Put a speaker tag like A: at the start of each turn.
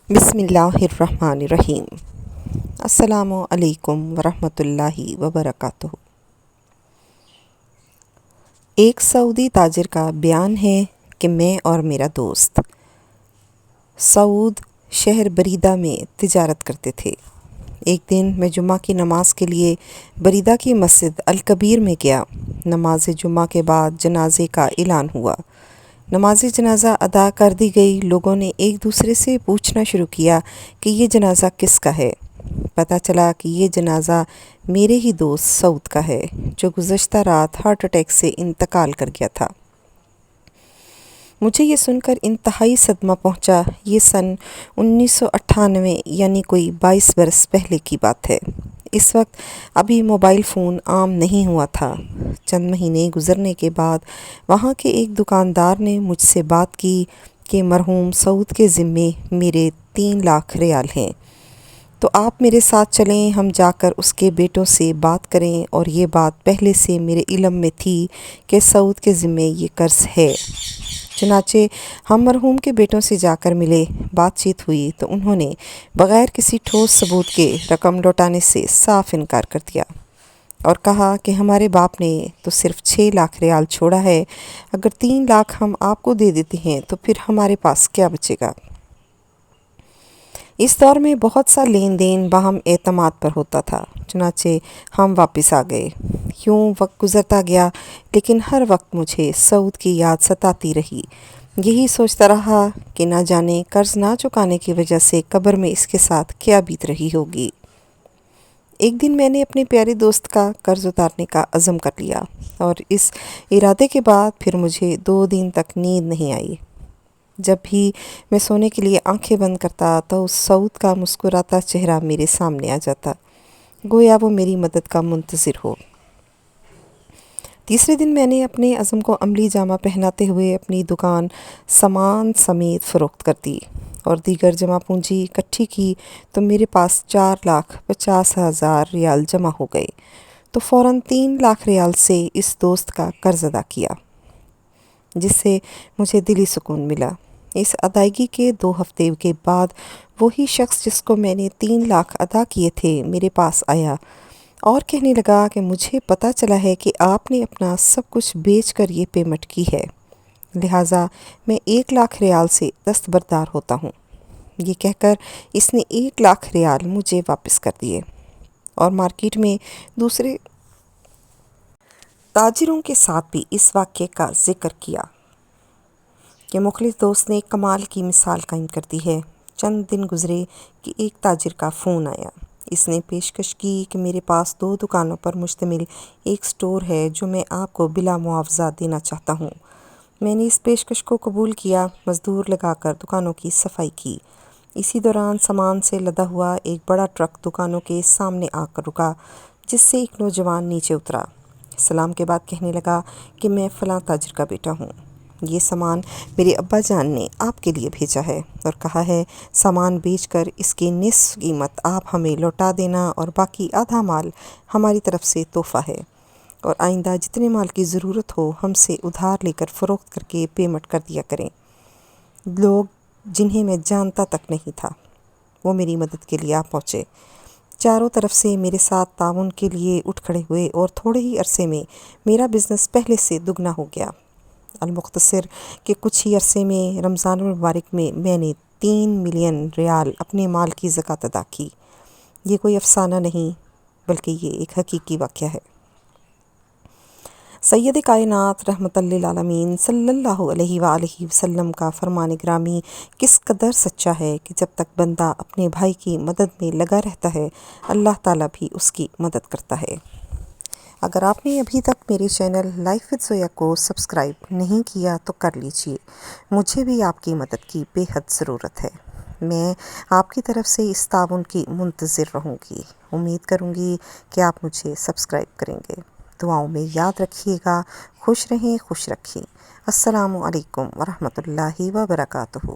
A: بسم اللہ الرحمن الرحیم۔ السلام علیکم ورحمۃ اللہ وبرکاتہ۔ ایک سعودی تاجر کا بیان ہے کہ میں اور میرا دوست سعود شہر بریدہ میں تجارت کرتے تھے۔ ایک دن میں جمعہ کی نماز کے لیے بریدہ کی مسجد الکبیر میں گیا۔ نماز جمعہ کے بعد جنازے کا اعلان ہوا۔ نماز جنازہ ادا کر دی گئی۔ لوگوں نے ایک دوسرے سے پوچھنا شروع کیا کہ یہ جنازہ کس کا ہے۔ پتہ چلا کہ یہ جنازہ میرے ہی دوست سعود کا ہے، جو گزشتہ رات ہارٹ اٹیک سے انتقال کر گیا تھا۔ مجھے یہ سن کر انتہائی صدمہ پہنچا۔ یہ سن 1998 یعنی کوئی 22 برس پہلے کی بات ہے۔ اس وقت ابھی موبائل فون عام نہیں ہوا تھا۔ چند مہینے گزرنے کے بعد وہاں کے ایک دکاندار نے مجھ سے بات کی کہ مرحوم سعود کے ذمے میرے 3 لاکھ ریال ہیں، تو آپ میرے ساتھ چلیں، ہم جا کر اس کے بیٹوں سے بات کریں۔ اور یہ بات پہلے سے میرے علم میں تھی کہ سعود کے ذمے یہ قرض ہے۔ چنانچہ ہم مرحوم کے بیٹوں سے جا کر ملے۔ بات چیت ہوئی تو انہوں نے بغیر کسی ٹھوس ثبوت کے رقم لوٹانے سے صاف انکار کر دیا اور کہا کہ ہمارے باپ نے تو صرف 6 لاکھ ریال چھوڑا ہے، اگر 3 لاکھ ہم آپ کو دے دیتے ہیں تو پھر ہمارے پاس کیا بچے گا۔ اس دور میں بہت سا لین دین باہم اعتماد پر ہوتا تھا، چنانچہ ہم واپس آ گئے۔ یوں وقت گزرتا گیا، لیکن ہر وقت مجھے سعود کی یاد ستاتی رہی۔ یہی سوچتا رہا کہ نہ جانے قرض نہ چکانے کی وجہ سے قبر میں اس کے ساتھ کیا بیت رہی ہوگی۔ ایک دن میں نے اپنے پیارے دوست کا قرض اتارنے کا عزم کر لیا، اور اس ارادے کے بعد پھر مجھے 2 دن تک نیند نہیں آئی۔ جب بھی میں سونے کے لیے آنکھیں بند کرتا تو اس سعود کا مسکراتا چہرہ میرے سامنے آ جاتا، گویا وہ میری مدد کا منتظر ہو۔ تیسرے دن میں نے اپنے عزم کو عملی جامہ پہناتے ہوئے اپنی دکان سامان سمیت فروخت کر دی اور دیگر جمع پونجی اکٹھی کی تو میرے پاس 4,50,000 ریال جمع ہو گئے، تو فوراً 3 لاکھ ریال سے اس دوست کا قرض ادا کیا، جس سے مجھے دلی سکون ملا۔ اس ادائیگی کے 2 ہفتے کے بعد وہی شخص جس کو میں نے 3 لاکھ ادا کیے تھے میرے پاس آیا اور کہنے لگا کہ مجھے پتہ چلا ہے کہ آپ نے اپنا سب کچھ بیچ کر یہ پیمنٹ کی ہے، لہٰذا میں 1 لاکھ ریال سے دستبردار ہوتا ہوں۔ یہ کہہ کر اس نے 1 لاکھ ریال مجھے واپس کر دیے اور مارکیٹ میں دوسرے تاجروں کے ساتھ بھی اس واقعے کا ذکر کیا کہ مخلص دوست نے کمال کی مثال قائم کر دی ہے۔ چند دن گزرے کہ ایک تاجر کا فون آیا۔ اس نے پیشکش کی کہ میرے پاس 2 دکانوں پر مشتمل ایک سٹور ہے جو میں آپ کو بلا معاوضہ دینا چاہتا ہوں۔ میں نے اس پیشکش کو قبول کیا، مزدور لگا کر دکانوں کی صفائی کی۔ اسی دوران سامان سے لدا ہوا ایک بڑا ٹرک دکانوں کے سامنے آ کر رکا، جس سے ایک نوجوان نیچے اترا۔ سلام کے بعد کہنے لگا کہ میں فلاں تاجر کا بیٹا ہوں، یہ سامان میرے ابا جان نے آپ کے لیے بھیجا ہے اور کہا ہے سامان بیچ کر اس کی نصف قیمت آپ ہمیں لوٹا دینا اور باقی آدھا مال ہماری طرف سے تحفہ ہے، اور آئندہ جتنے مال کی ضرورت ہو ہم سے ادھار لے کر فروخت کر کے پیمنٹ کر دیا کریں۔ لوگ جنہیں میں جانتا تک نہیں تھا وہ میری مدد کے لیے آ پہنچے، چاروں طرف سے میرے ساتھ تعاون کے لیے اٹھ کھڑے ہوئے اور تھوڑے ہی عرصے میں میرا بزنس پہلے سے دگنا ہو گیا۔ المختصر کہ کچھ ہی عرصے میں رمضان المبارک میں میں نے 3 ملین ریال اپنے مال کی زکوٰۃ ادا کی۔ یہ کوئی افسانہ نہیں بلکہ یہ ایک حقیقی واقعہ ہے۔ سید کائنات رحمت للعالمین صلی اللہ علیہ وآلہ وسلم کا فرمان گرامی کس قدر سچا ہے کہ جب تک بندہ اپنے بھائی کی مدد میں لگا رہتا ہے، اللہ تعالیٰ بھی اس کی مدد کرتا ہے۔ اگر آپ نے ابھی تک میرے چینل لائف وتھ زویا کو سبسکرائب نہیں کیا تو کر لیجئے، مجھے بھی آپ کی مدد کی بے حد ضرورت ہے۔ میں آپ کی طرف سے اس تعاون کی منتظر رہوں گی۔ امید کروں گی کہ آپ مجھے سبسکرائب کریں گے۔ دعاؤں میں یاد رکھیے گا۔ خوش رہیں، خوش رکھیں۔ السلام علیکم ورحمۃ اللہ وبرکاتہ۔